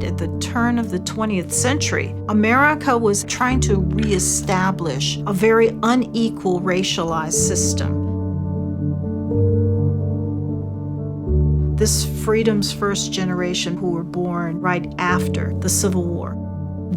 At the turn of the 20th century, America was trying to reestablish a very unequal racialized system. This freedom's first generation who were born right after the Civil War,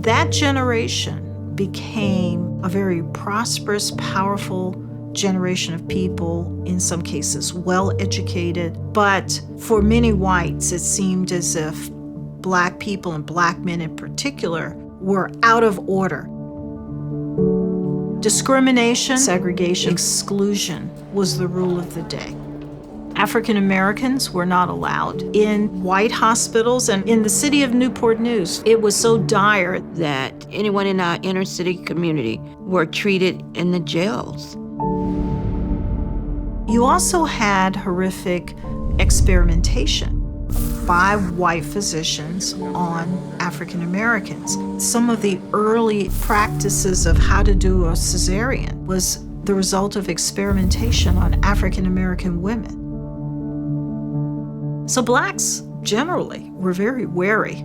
that generation became a very prosperous, powerful generation of people, in some cases well-educated. But for many whites, it seemed as if Black people and Black men in particular were out of order. Discrimination, segregation, exclusion was the rule of the day. African Americans were not allowed in white hospitals, and in the city of Newport News, it was so dire that anyone in our inner city community were treated in the jails. You also had horrific experimentation by white physicians on African Americans. Some of the early practices of how to do a cesarean was the result of experimentation on African American women. So Blacks generally were very wary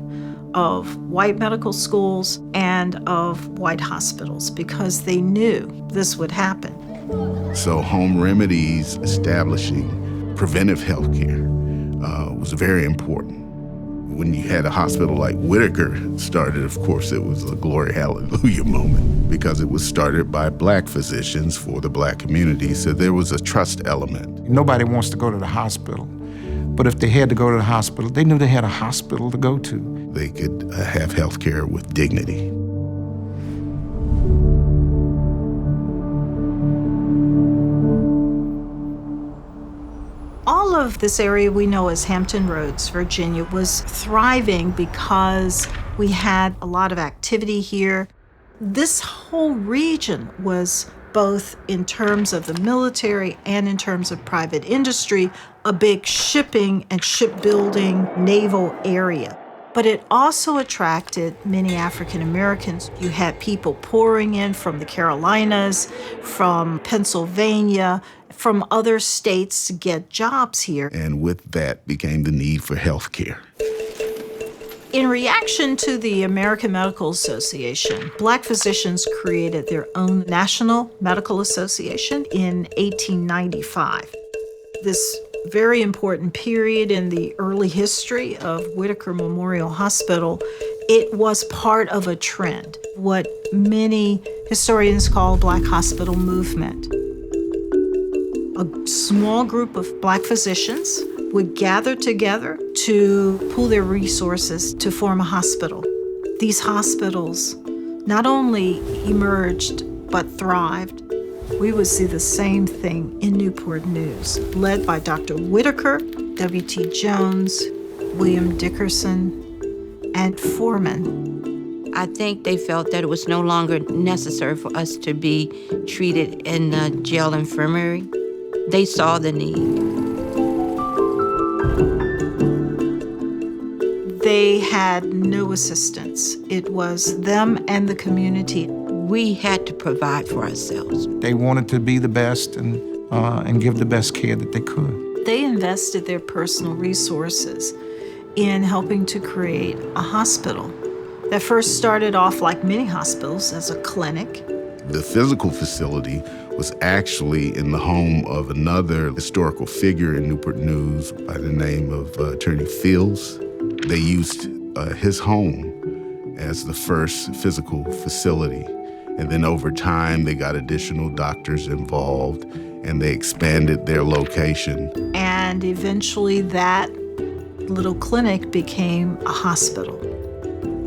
of white medical schools and of white hospitals because they knew this would happen. So home remedies, establishing preventive health care was very important. When you had a hospital like Whittaker started, of course, it was a glory hallelujah moment because it was started by Black physicians for the Black community, so there was a trust element. Nobody wants to go to the hospital, but if they had to go to the hospital, they knew they had a hospital to go to. They could have health care with dignity. All of this area we know as Hampton Roads, Virginia, was thriving because we had a lot of activity here. This whole region was, both in terms of the military and in terms of private industry, a big shipping and shipbuilding naval area. But it also attracted many African Americans. You had people pouring in from the Carolinas, from Pennsylvania, from other states to get jobs here. And with that became the need for health care. In reaction to the American Medical Association, Black physicians created their own National Medical Association in 1895. This very important period in the early history of Whittaker Memorial Hospital, it was part of a trend, what many historians call a Black hospital movement. A small group of Black physicians would gather together to pool their resources to form a hospital. These hospitals not only emerged, but thrived. We would see the same thing in Newport News, led by Dr. Whittaker, W.T. Jones, William Dickerson, and Foreman. I think they felt that it was no longer necessary for us to be treated in the jail infirmary. They saw the need. They had no assistance. It was them and the community. We had to provide for ourselves. They wanted to be the best and give the best care that they could. They invested their personal resources in helping to create a hospital that first started off like many hospitals as a clinic. The physical facility was actually in the home of another historical figure in Newport News by the name of Attorney Fields. They used his home as the first physical facility. And then over time, they got additional doctors involved and they expanded their location. And eventually that little clinic became a hospital.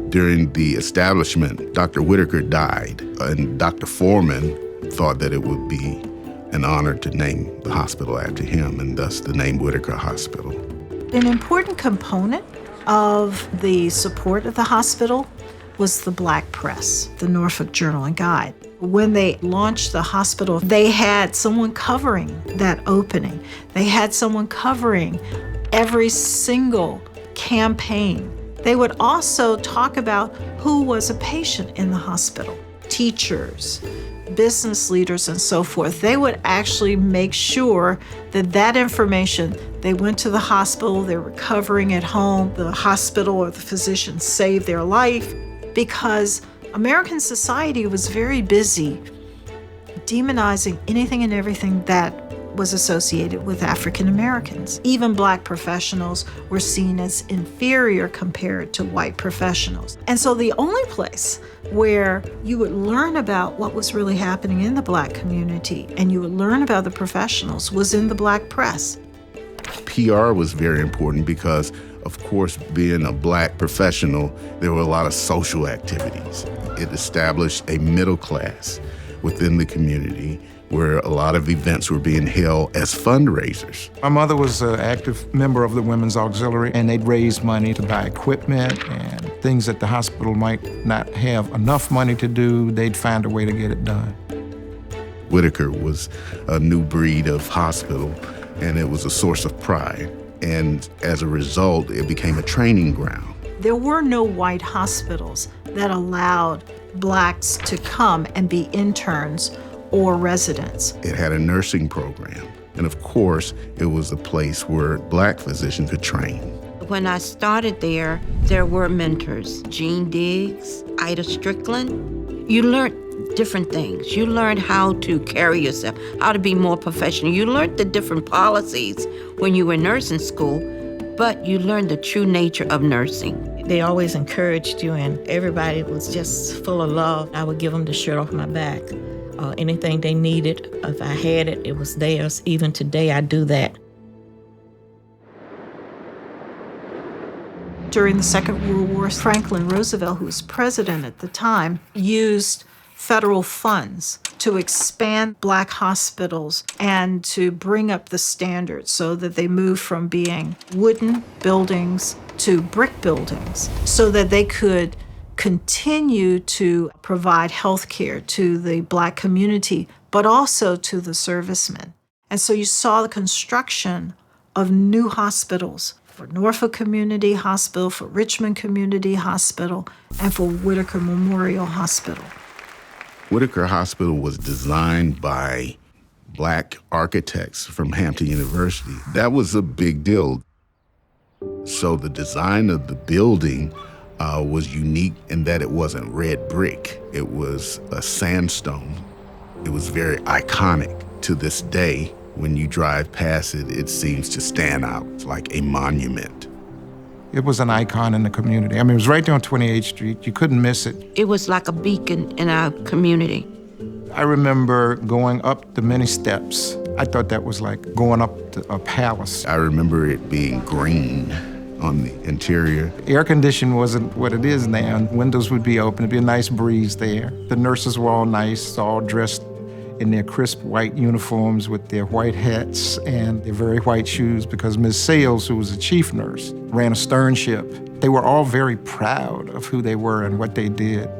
During the establishment, Dr. Whittaker died, and Dr. Foreman thought that it would be an honor to name the hospital after him, and thus the name Whittaker Hospital. An important component of the support of the hospital was the Black press, the Norfolk Journal and Guide. When they launched the hospital, they had someone covering that opening. They had someone covering every single campaign. They would also talk about who was a patient in the hospital. teachers, business leaders, and so forth, they would actually make sure that that information, they went to the hospital, they're recovering at home, the hospital or the physician saved their life, because American society was very busy demonizing anything and everything that was associated with African Americans. Even Black professionals were seen as inferior compared to white professionals. And so the only place where you would learn about what was really happening in the Black community and you would learn about the professionals was in the Black press. PR was very important because, of course, being a Black professional, there were a lot of social activities. It established a middle class within the community where a lot of events were being held as fundraisers. My mother was an active member of the Women's Auxiliary, and they'd raise money to buy equipment and things that the hospital might not have enough money to do. They'd find a way to get it done. Whittaker was a new breed of hospital, and it was a source of pride. And as a result, it became a training ground. There were no white hospitals that allowed Blacks to come and be interns or residents. It had a nursing program. And of course, it was a place where Black physicians could train. When I started there were mentors. Jean Diggs, Ida Strickland. You learned different things. You learned how to carry yourself, how to be more professional. You learned the different policies when you were in nursing school, but you learned the true nature of nursing. They always encouraged you, and everybody was just full of love. I would give them the shirt off my back. Anything they needed, if I had it, it was theirs. Even today, I do that. During the Second World War, Franklin Roosevelt, who was president at the time, used federal funds to expand Black hospitals and to bring up the standards so that they moved from being wooden buildings to brick buildings so that they could continue to provide health care to the Black community, but also to the servicemen. And so you saw the construction of new hospitals for Norfolk Community Hospital, for Richmond Community Hospital, and for Whittaker Memorial Hospital. Whittaker Hospital was designed by Black architects from Hampton University. That was a big deal. So the design of the building was unique in that it wasn't red brick. It was a sandstone. It was very iconic. To this day, when you drive past it, it seems to stand out like a monument. It was an icon in the community. I mean, it was right there on 28th Street. You couldn't miss it. It was like a beacon in our community. I remember going up the many steps. I thought that was like going up to a palace. I remember it being green on the interior. Air conditioning wasn't what it is now. Windows would be open. It'd be a nice breeze there. The nurses were all nice, all dressed in their crisp white uniforms with their white hats and their very white shoes because Ms. Sales, who was the chief nurse, ran a stern ship. They were all very proud of who they were and what they did.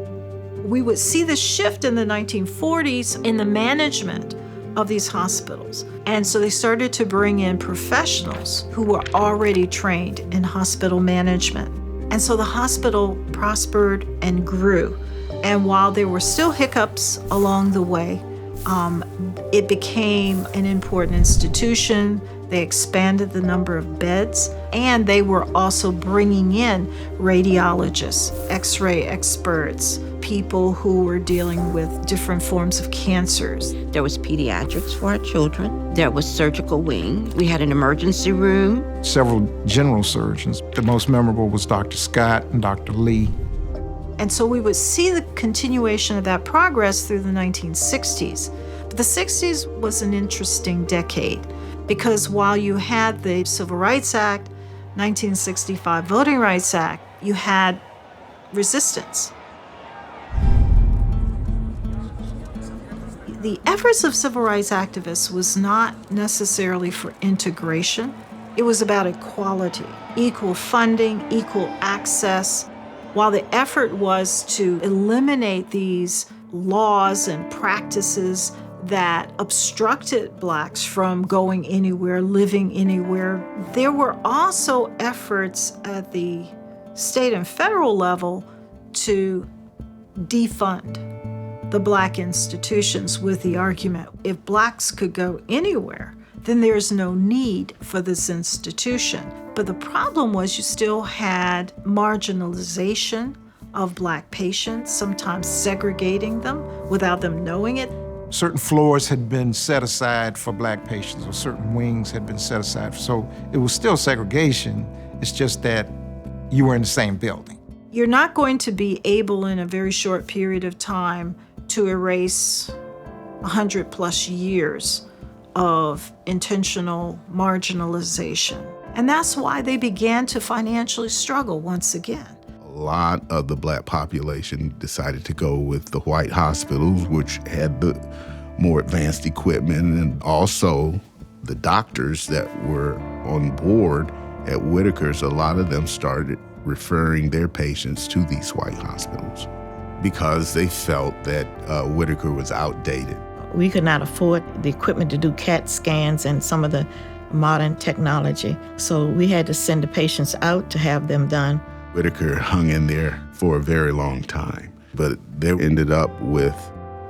We would see the shift in the 1940s in the management of these hospitals. And so they started to bring in professionals who were already trained in hospital management. And so the hospital prospered and grew. And while there were still hiccups along the way, it became an important institution. They expanded the number of beds, and they were also bringing in radiologists, X-ray experts, people who were dealing with different forms of cancers. There was pediatrics for our children. There was surgical wing. We had an emergency room. Several general surgeons. The most memorable was Dr. Scott and Dr. Lee. And so we would see the continuation of that progress through the 1960s. But the 60s was an interesting decade because while you had the Civil Rights Act, 1965 Voting Rights Act, you had resistance. The efforts of civil rights activists was not necessarily for integration. It was about equality, equal funding, equal access. While the effort was to eliminate these laws and practices that obstructed Blacks from going anywhere, living anywhere, there were also efforts at the state and federal level to defund the Black institutions with the argument, if Blacks could go anywhere, then there's no need for this institution. But the problem was you still had marginalization of Black patients, sometimes segregating them without them knowing it. Certain floors had been set aside for Black patients, or certain wings had been set aside. So it was still segregation. It's just that you were in the same building. You're not going to be able in a very short period of time to erase 100+ years of intentional marginalization. And that's why they began to financially struggle once again. A lot of the Black population decided to go with the white hospitals, which had the more advanced equipment, and also the doctors that were on board at Whittaker's. A lot of them started referring their patients to these white hospitals because they felt that Whittaker was outdated. We could not afford the equipment to do CAT scans and some of the modern technology, so we had to send the patients out to have them done. Whittaker hung in there for a very long time, but they ended up with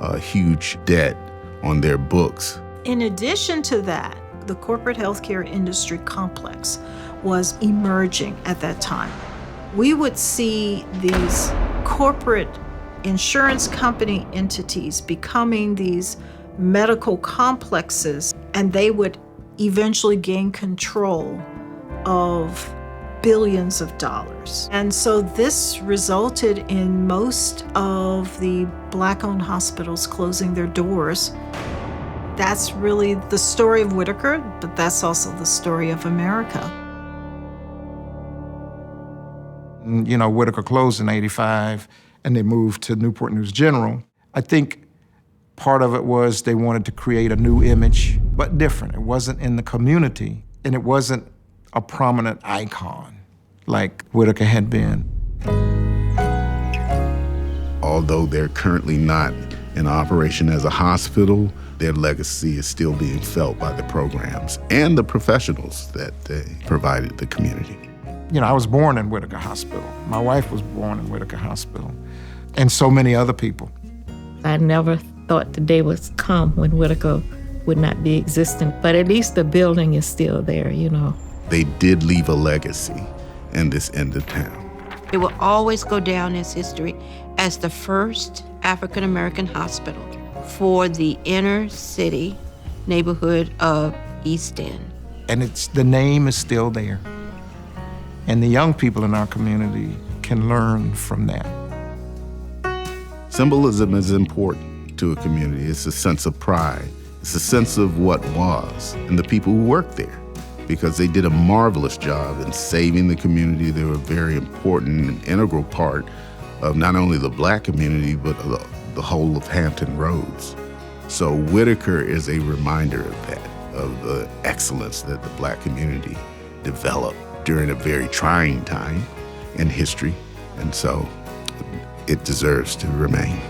a huge debt on their books. In addition to that, the corporate healthcare industry complex was emerging at that time. We would see these corporate insurance company entities becoming these medical complexes, and they would eventually gain control of billions of dollars. And so this resulted in most of the Black-owned hospitals closing their doors. That's really the story of Whittaker, but that's also the story of America. You know, Whittaker closed in '85, and they moved to Newport News General. I think part of it was they wanted to create a new image, but different. It wasn't in the community, and it wasn't a prominent icon like Whittaker had been. Although they're currently not in operation as a hospital, their legacy is still being felt by the programs and the professionals that they provided the community. You know, I was born in Whittaker Hospital. My wife was born in Whittaker Hospital, and so many other people. I never thought the day would come when Whittaker would not be existent, but at least the building is still there, you know. They did leave a legacy in this end of town. It will always go down as history as the first African-American hospital for the inner city neighborhood of East End. And the name is still there. And the young people in our community can learn from that. Symbolism is important to a community. It's a sense of pride. It's a sense of what was and the people who worked there, because they did a marvelous job in saving the community. They were a very important and integral part of not only the Black community, but the whole of Hampton Roads. So Whittaker is a reminder of that, of the excellence that the Black community developed during a very trying time in history. And so it deserves to remain.